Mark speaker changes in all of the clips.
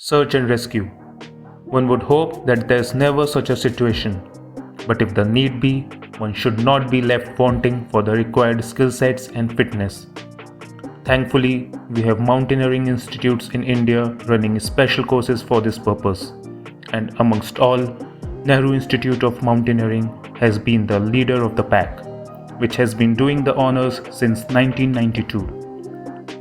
Speaker 1: Search and rescue. One would hope that there's never such a situation, but if the need be, one should not be left wanting for the required skill sets and fitness. Thankfully, we have mountaineering institutes in India running special courses for this purpose, and amongst all, Nehru Institute of Mountaineering has been the leader of the pack, which has been doing the honors since 1992.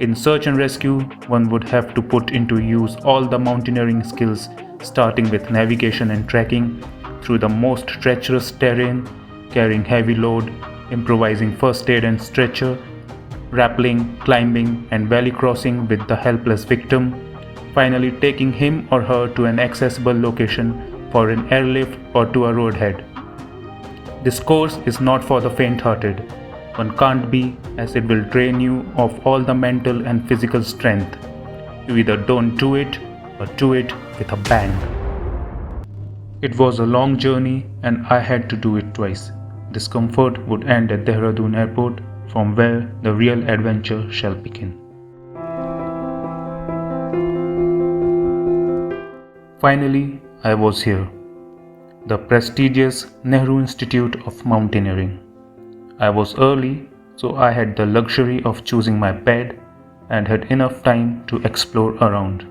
Speaker 1: In search and rescue, one would have to put into use all the mountaineering skills, starting with navigation and trekking through the most treacherous terrain, carrying heavy load, improvising first aid and stretcher, rappelling, climbing, and valley crossing with the helpless victim, finally taking him or her to an accessible location for an airlift or to a roadhead. This course is not for the faint-hearted. One can't be, as it will drain you of all the mental and physical strength. You either don't do it or do it with a bang. It was a long journey and I had to do it twice. Discomfort would end at Dehradun airport, from where the real adventure shall begin. Finally, I was here. The prestigious Nehru Institute of Mountaineering. I was early, so I had the luxury of choosing my bed and had enough time to explore around.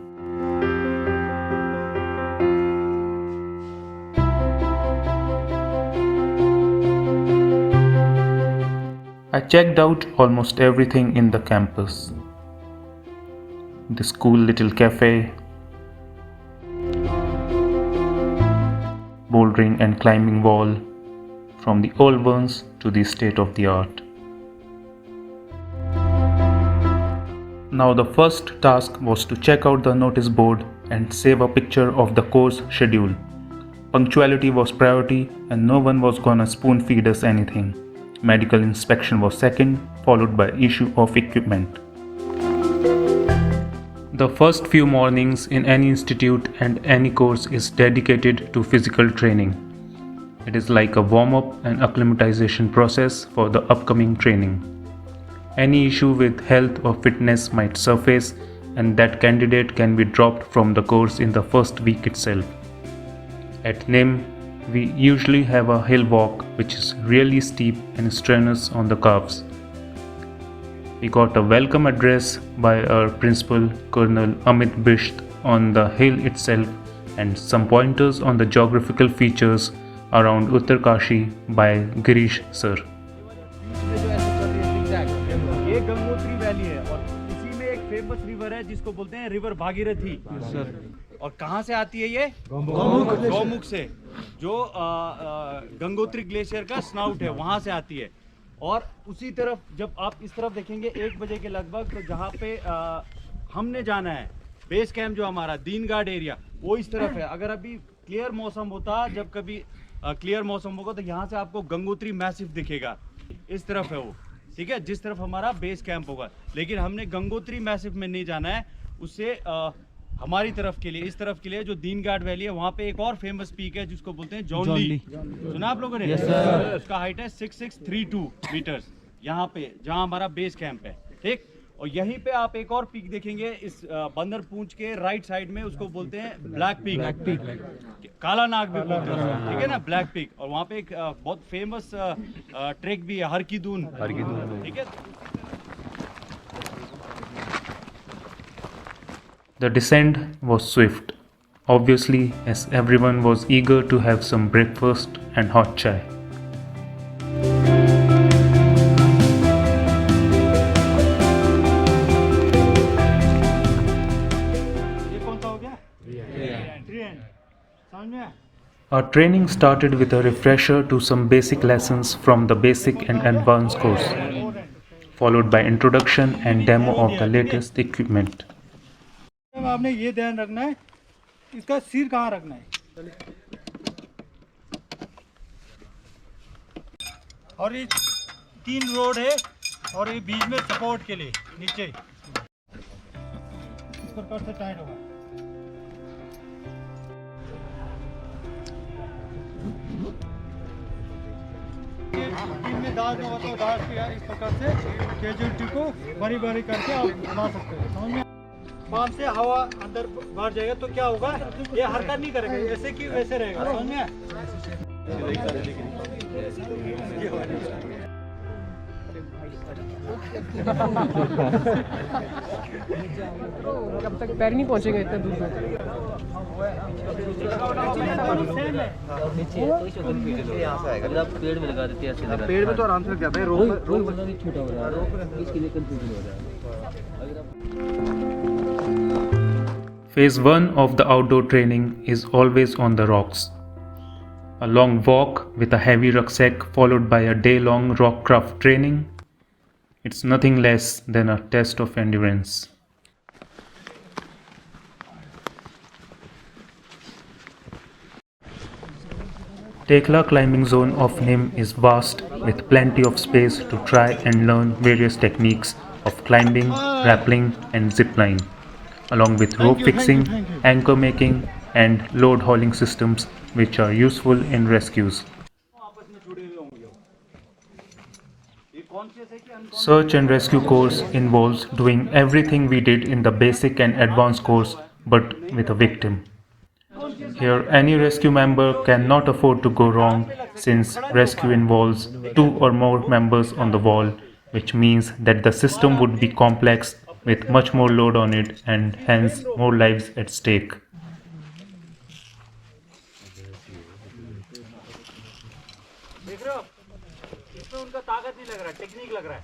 Speaker 1: I checked out almost everything in the campus. This cool little cafe, bouldering and climbing wall, from the old ones to the state of the art. Now the first task was to check out the notice board and save a picture of the course schedule. Punctuality was priority and no one was gonna spoon feed us anything. Medical inspection was second, followed by issue of equipment. The first few mornings in any institute and any course is dedicated to physical training. It is like a warm-up and acclimatization process for the upcoming training. Any issue with health or fitness might surface, and that candidate can be dropped from the course in the first week itself. At NIM, we usually have a hill walk which is really steep and strenuous on the calves. We got a welcome address by our principal, Colonel Amit Bisht, on the hill itself and some pointers on the geographical features around Uttarkashi by Girish sir.
Speaker 2: ये Gangotri valley है और इसी में एक famous river है जिसको बोलते हैं रिवर भागीरथी। और कहाँ से आती है ये? गौमुख से, जो गंगोत्री ग्लेशियर का स्नाउट है वहाँ से आती है। और उसी तरफ जब आप इस तरफ देखेंगे 1 बजे के लगभग, तो जहाँ पे हमने जाना है बेस कैंप जो हमारा दीनगाड़ एरिया, वो इस तरफ है। अगर अभी क्लियर मौसम होता, जब कभी क्लियर मौसम होगा, तो यहाँ से आपको गंगोत्री मैसिव दिखेगा। इस तरफ है वो, ठीक है, जिस तरफ हमारा बेस कैंप होगा। लेकिन हमने गंगोत्री मैसिव में नहीं जाना है, उससे हमारी तरफ के लिए, इस तरफ के लिए जो दीनगाड़ वैली है, वहाँ पे एक और फेमस पीक है जिसको बोलते हैं जॉनली। सुना आप लोगों ने? उसका हाइट है 6632 मीटर्स, यहाँ पे जहाँ हमारा बेस कैंप है, ठीक। और यहीं पे आप एक और पीक देखेंगे इस बंदर पूंछ के राइट साइड में, उसको बोलते हैं ब्लैक पीक, काला नाग भी बोलते हैं, ठीक है ना, ब्लैक पीक। और वहाँ पे एक बहुत फेमस ट्रैक भी है, हर की दून, ठीक है।
Speaker 1: The descent was swift, obviously, as everyone was eager to have some breakfast and hot chai. Our training started with a refresher to some basic lessons from the basic and advanced course, followed by introduction and demo of the latest equipment.
Speaker 3: आपने ये ध्यान रखना है, इसका सिर कहाँ रखना है, और ये 3 रोड है और ये बीच में सपोर्ट के लिए नीचे इस प्रकार से टाइट होगा। टीम में दाज होगा तो दाज किया इस प्रकार से कैजुअलिटी को बारी बारी करके आप ला सकते हो, समझ में? पाम से हवा अंदर बाहर जाएगा तो क्या होगा, ये हरकत नहीं करेगा, ऐसे की वैसे रहेगा, समझ में आया?
Speaker 4: कब तक पैर नहीं पहुंचेगा इतना दूर तक।
Speaker 5: पेड़ में लगा देते हैं,
Speaker 2: पेड़ में तो आराम से लग जाता है, रोक
Speaker 5: छोटा हो रहा है, इसके लिए कंफ्यूजन हो रहा है।
Speaker 1: Phase 1 of the outdoor training is always on the rocks. A long walk with a heavy rucksack followed by a day-long rock craft training. It's nothing less than a test of endurance. Tekla climbing zone of NIM is vast with plenty of space to try and learn various techniques of climbing, rappelling and zipline, along with rope fixing, anchor making and load hauling systems which are useful in rescues. Search and rescue course involves doing everything we did in the basic and advanced course but with a victim. Here any rescue member cannot afford to go wrong since rescue involves 2 or more members on the wall, which means that the system would be complex with much more load on it and hence more lives at stake.
Speaker 2: देख रहे हो, इसमें उनका ताकत नहीं लग रहा है, टेक्निक लग रहा है।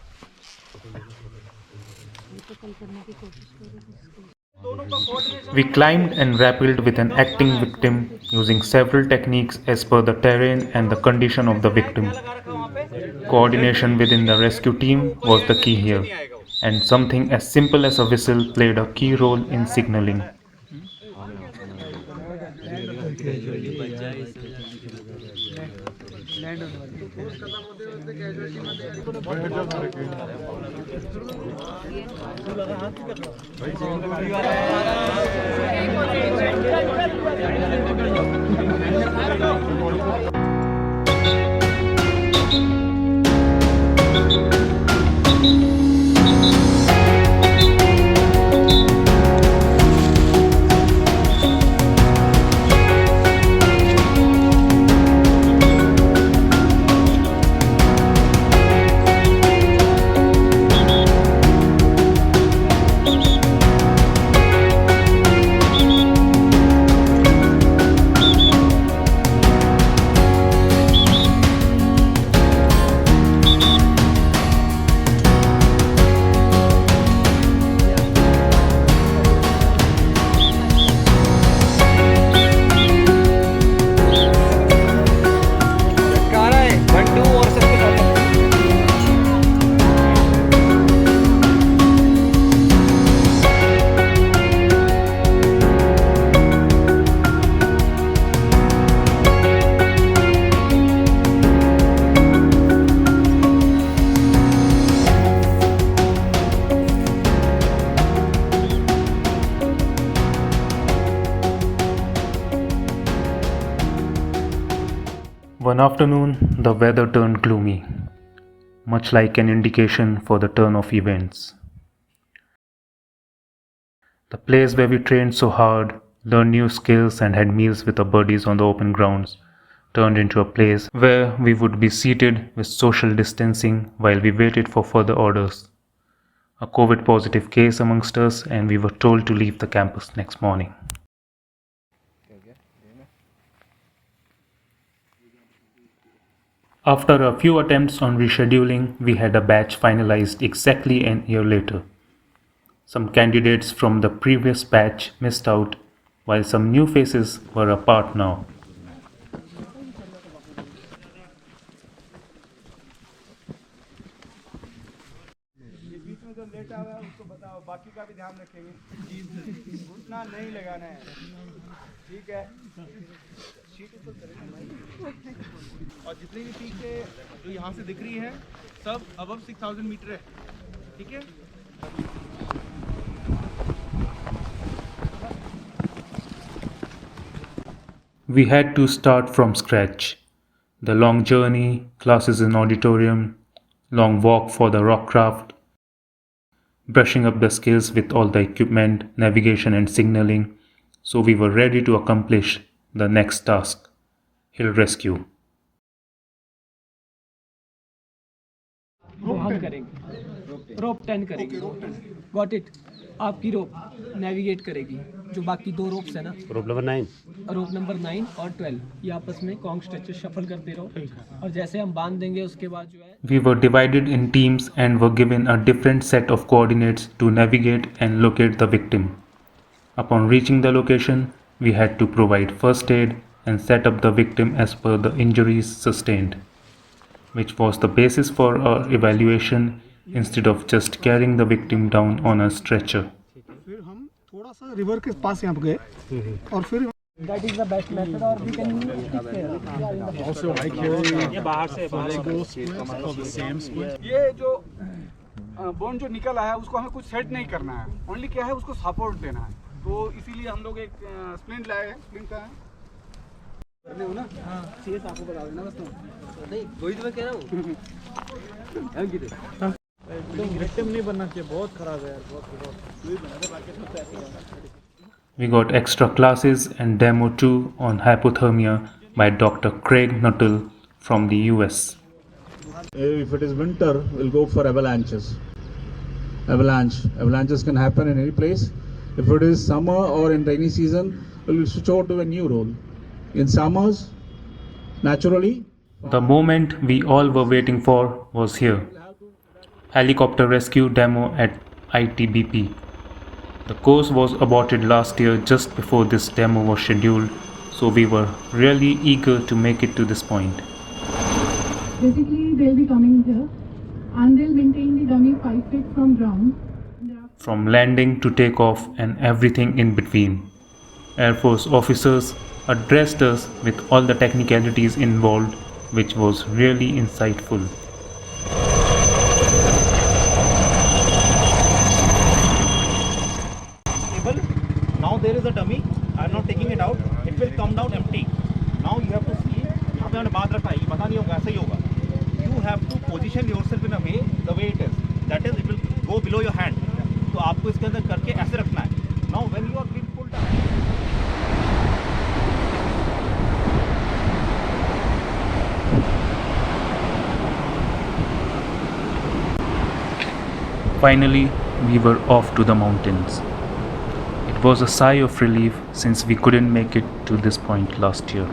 Speaker 1: We climbed and rappelled with an acting victim using several techniques as per the terrain and the condition of the victim. Coordination within the rescue team was the key here, and something as simple as a whistle played a key role in signalling. One afternoon, the weather turned gloomy, much like an indication for the turn of events. The place where we trained so hard, learned new skills and had meals with our buddies on the open grounds turned into a place where we would be seated with social distancing while we waited for further orders. A COVID positive case amongst us and we were told to leave the campus next morning. After a few attempts on rescheduling, we had a batch finalized exactly an year later. Some candidates from the previous batch missed out, while some new faces were a part now.
Speaker 2: बीच में जो लेटा हुआ है उसको बताओ, बाकी का भी ध्यान रखेंगे, घुटना नहीं लगाना है, ठीक है? और जितनी भी पीके जो यहाँ से दिख रही है सब अबव 6000 मीटर है, ठीक है?
Speaker 1: We had to start from scratch. The long journey, classes in auditorium, long walk for the rock craft, brushing up the skills with all the equipment, navigation, and signaling, so we were ready to accomplish the next task, hill rescue.
Speaker 4: वो हम करेंगे, रोप 10 करेंगे, got it. आपकी रोप navigate करेगी, जो बाकी 2 ropes है ना, रोप नंबर 9 और 12, ये आपस में कॉन्ग स्ट्रेचेस शफल करते रहो, और जैसे हम बांध देंगे उसके बाद जो है
Speaker 1: We were divided in teams and were given a different set of coordinates to navigate and locate the victim. Upon reaching the location, we had to provide first aid and set up the victim as per the injuries sustained, which was the basis for our evaluation instead of just carrying the victim down on a stretcher.
Speaker 6: फिर हम थोड़ा सा river के पास यहाँ पे गए और फिर
Speaker 4: that is the best method, or we can
Speaker 6: also I carry ये बाहर से ये जो बोन जो निकल आया उसको हमें कुछ सेट नहीं करना है, ओनली क्या है उसको सपोर्ट देना है, तो इसीलिए हम लोग एक स्प्लिंट लाए हैं। स्प्लिंट का है करने हो ना, हाँ सीएस आपको बता देना बस, तो
Speaker 5: नहीं वही तो मैं कह रहा हूँ। हम किधर
Speaker 6: विक्टिम नहीं बनना चाहिए, बहुत खराब है यार, बहुत।
Speaker 1: We got extra classes and demo too on hypothermia by Dr. Craig Nuttall from the US.
Speaker 7: If it is winter, we'll go for avalanches. Avalanches can happen in any place. If it is summer or in rainy season, we'll switch over to a new role. In summers, naturally,
Speaker 1: The moment we all were waiting for was here. Helicopter rescue demo at ITBP. The course was aborted last year just before this demo was scheduled, so we were really eager to make it to this point.
Speaker 8: Basically, they'll be coming here and they'll maintain the dummy 5 feet from ground.
Speaker 1: From landing to takeoff and everything in between. Air Force officers addressed us with all the technicalities involved, which was really insightful.
Speaker 2: Now there is a dummy. I am not taking it out. It will come down empty. Now you have to see. यहाँ पे हमने बांध रखा है, ये पता नहीं होगा, ऐसा ही होगा. You have to position yourself in a way, the way it is. That is, it will go below your hand. तो आपको इसके अंदर करके ऐसे रखना है. Now when you are being pulled down.
Speaker 1: Finally, we were off to the mountains. It was a sigh of relief since we couldn't make it to this point last year.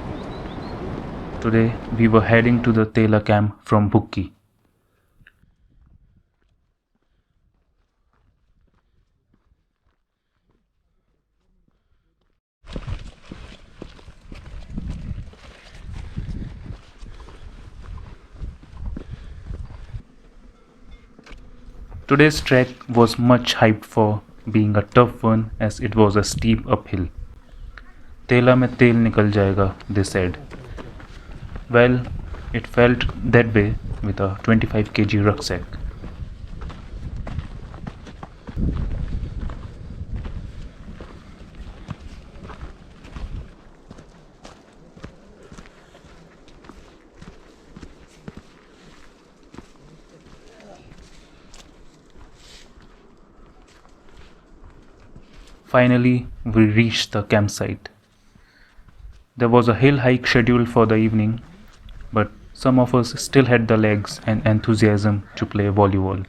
Speaker 1: Today, we were heading to the Tela camp from Bukki. Today's trek was much hyped for being a tough one as it was a steep uphill. Tela mein tel nikal jayega, they said. Well, it felt that way with a 25 kg rucksack. Finally, we reached the campsite. There was a hill hike scheduled for the evening, but some of us still had the legs and enthusiasm to play volleyball.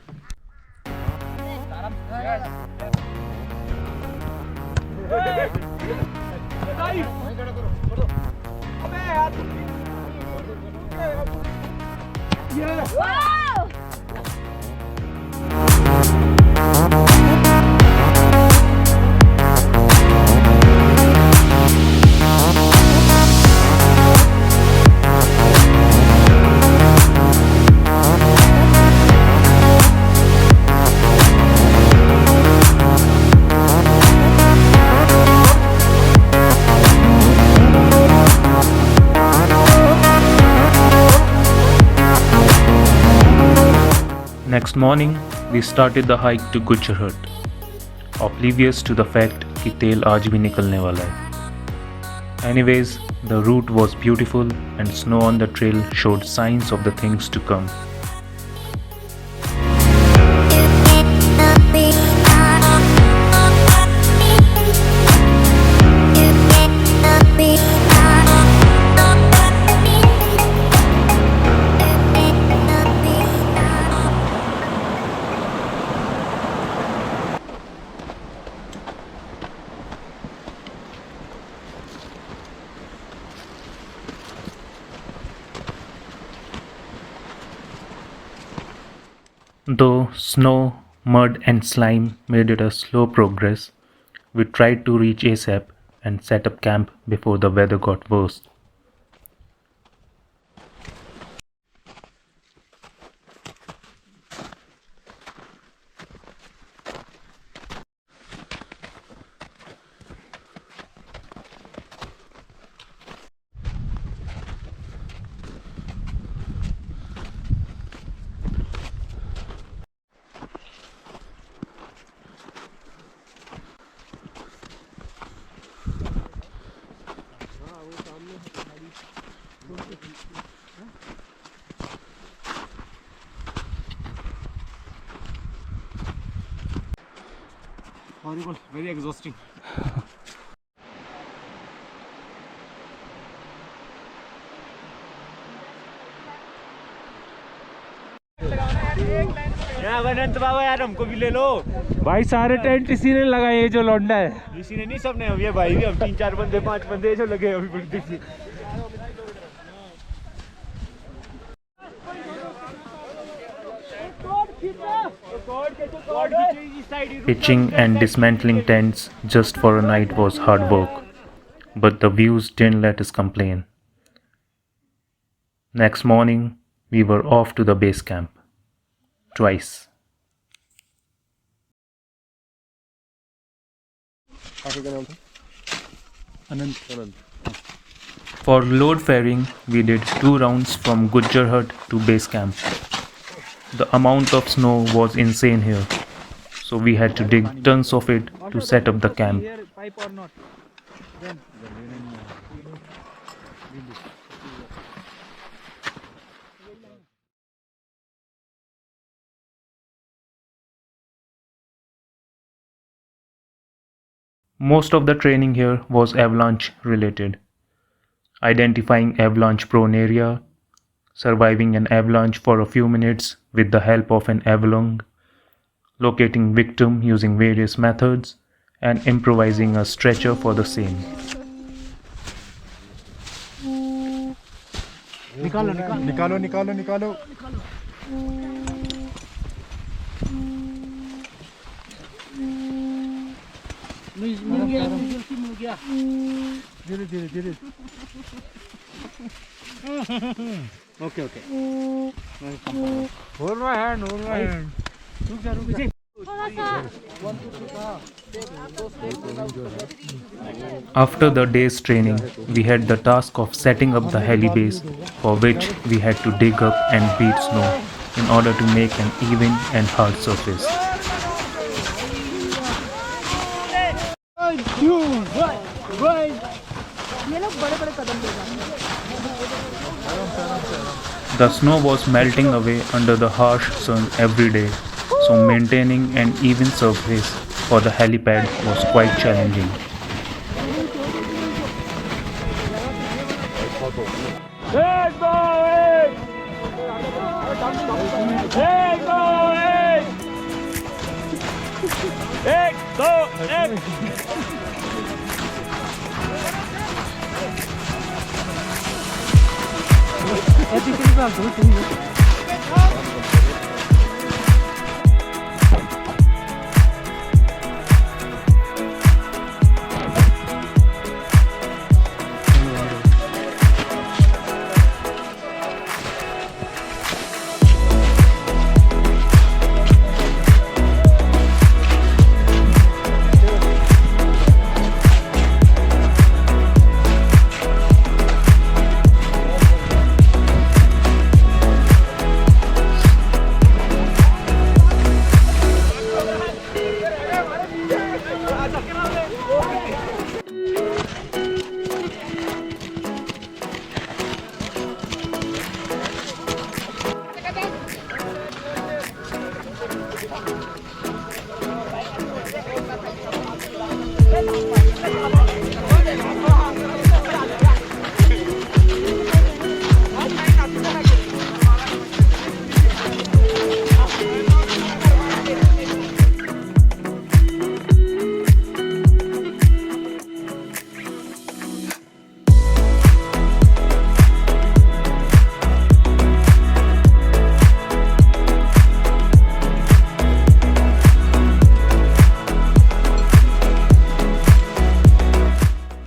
Speaker 1: Next morning, we started the hike to Gujarat, oblivious to the fact कि तेल आज भी निकलने वाला है. Anyways, the route was beautiful and snow on the trail showed signs of the things to come. Though snow, mud, and slime made it a slow progress, we tried to reach ASAP and set up camp before the weather got worse.
Speaker 2: Horrible, very exhausting. अनंत बाबा यार हमको भी ले लो
Speaker 3: भाई सारे tent इसी ने लगाए, जो लौंडा है।
Speaker 2: इसी ने नहीं, सबने हम ये भाई भी, हम 3-4 बंदे 5 बंदे जो लगे अभी बड़ी देखिए।
Speaker 1: Pitching and dismantling tents just for a night was hard work, but the views didn't let us complain. Next morning, we were off to the base camp. Twice. For load ferrying, we did 2 rounds from Gujjar Hut to base camp. The amount of snow was insane here, so we had to dig tons of it to set up the camp. Most of the training here was avalanche related. Identifying avalanche prone area, surviving an avalanche for a few minutes with the help of an avalong, locating victim using various methods, and improvising a stretcher for the same.
Speaker 3: निकालो। मिल गया। धीरे। Okay. Hold my hand. रुक जा।
Speaker 1: After the day's training, we had the task of setting up the heli base, for which we had to dig up and beat snow in order to make an even and hard surface. The snow was melting away under the harsh sun every day, so maintaining an even surface for the helipad was quite challenging.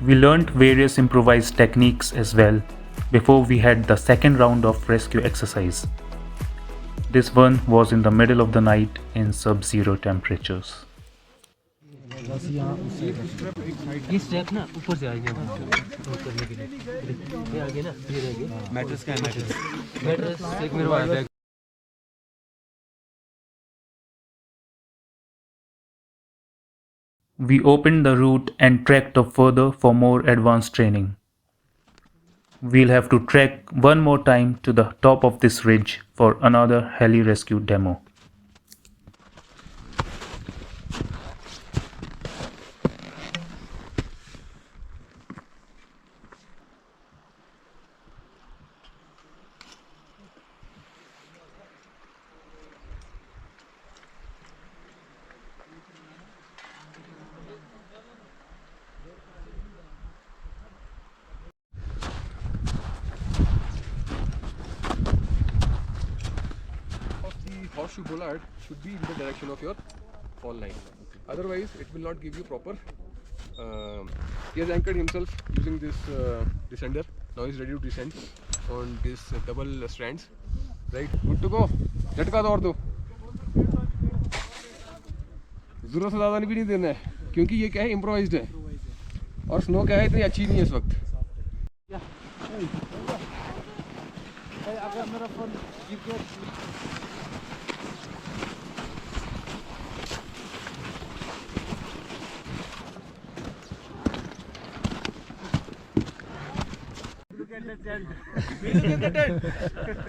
Speaker 1: We learnt various improvised techniques as well before we had the second round of rescue exercise. This one was in the middle of the night in sub-zero temperatures.
Speaker 5: ये step ना ऊपर से आएंगे करने के लिए ये आगे ना ये रहेंगे
Speaker 2: मैट्रेस का है मैट्रेस
Speaker 5: मैट्रेस एक मेरे पास bag
Speaker 1: We opened the route and trekked up further for more advanced training. We'll have to trek one more time to the top of this ridge for another heli rescue demo.
Speaker 9: Horseshoe bollard should be in the direction of your fall line. Otherwise, it will not give you proper. He has anchored himself using this descender. Now he's ready to descend on these double strands. Right, good to go. झटका दो और दो. ज़रूरत से ज़्यादा भी नहीं देना है, क्योंकि ये क्या है, इम्प्रोवाइज्ड है और स्नो क्या है इतनी अच्छी नहीं है इस वक्त.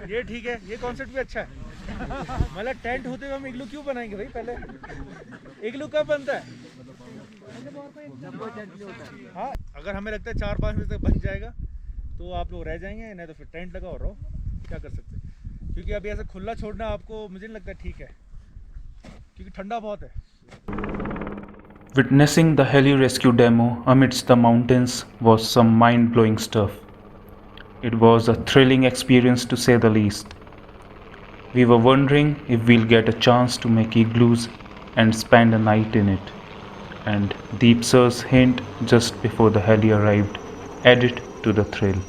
Speaker 3: ये ठीक है, ये कॉन्सेप्ट भी अच्छा है. मतलब टेंट होते हुए हम इग्लू क्यों बनाएंगे भाई? पहले इग्लू कब बनता है? हाँ, अगर हमें लगता है 4-5 बजे तक बन जाएगा तो आप लोग रह जाएंगे, नहीं तो फिर टेंट लगाओ रहो. क्या कर सकते हैं, क्योंकि अभी ऐसा खुला छोड़ना आपको मुझे नहीं लगता ठीक है, क्योंकि ठंडा बहुत है.
Speaker 1: Witnessing the heli rescue demo amidst the mountains was some mind-blowing stuff. It was a thrilling experience to say the least. We were wondering if we'll get a chance to make igloos and spend a night in it. And Deep Sir's hint just before the heli arrived added to the thrill.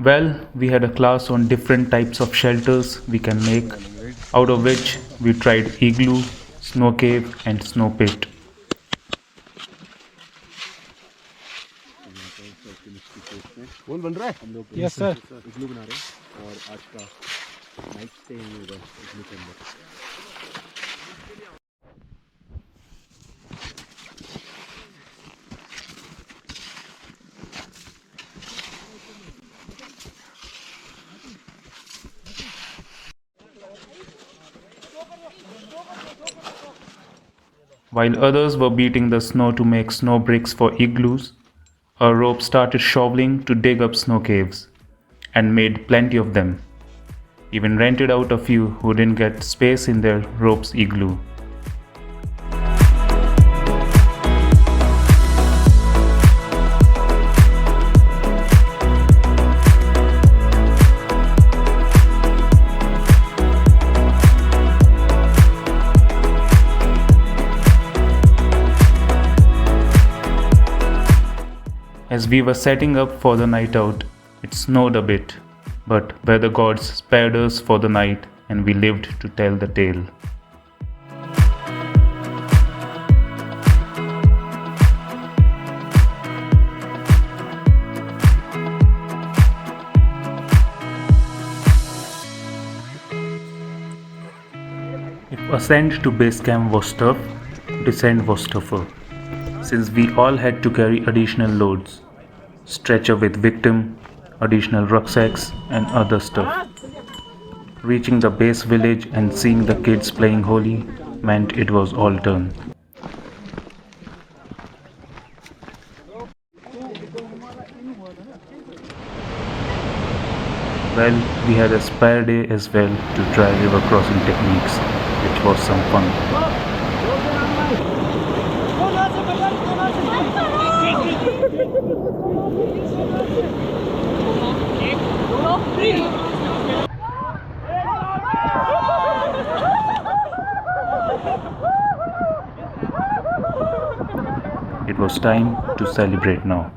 Speaker 1: Well, we had a class on different types of shelters we can make, out of which we tried igloo, snow cave and snow pit.
Speaker 9: कौन बन रहा है? हम लोग yes sir इग्लू बना रहे हैं और आज का नाइट स्टे होगा इग्लू के अंदर.
Speaker 1: While others were beating the snow to make snow bricks for igloos, a rope started shoveling to dig up snow caves, and made plenty of them. Even rented out a few who didn't get space in their rope's igloo. As we were setting up for the night out, it snowed a bit, but weather gods spared us for the night and we lived to tell the tale. If ascent to base camp was tough, descent was tougher, since we all had to carry additional loads. Stretcher with victim, additional rucksacks and other stuff. Reaching the base village and seeing the kids playing Holi meant it was all done. Well, we had a spare day as well to try river crossing techniques, which was some fun. It was time to celebrate now.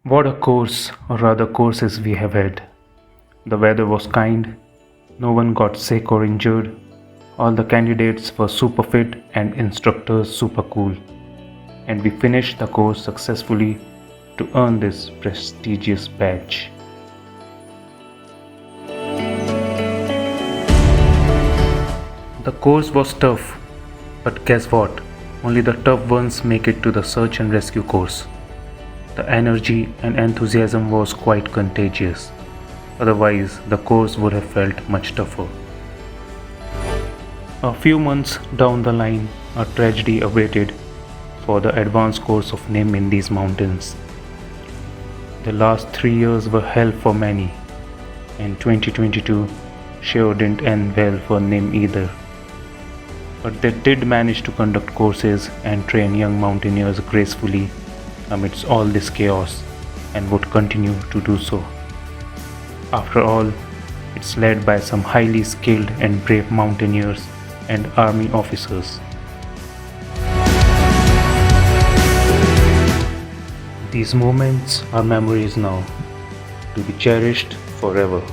Speaker 1: What a course, or rather courses, we have had. The weather was kind, no one got sick or injured, all the candidates were super fit and instructors super cool, and we finished the course successfully to earn this prestigious badge. The course was tough, but guess what? Only the tough ones make it to the search and rescue course. The energy and enthusiasm was quite contagious. Otherwise, the course would have felt much tougher. A few months down the line, a tragedy awaited for the advanced course of NIM in these mountains. The last 3 years were hell for many, and 2022 sure didn't end well for NIM either. But they did manage to conduct courses and train young mountaineers gracefully amidst all this chaos, and would continue to do so. After all, it's led by some highly skilled and brave mountaineers and army officers. These moments are memories now, to be cherished forever.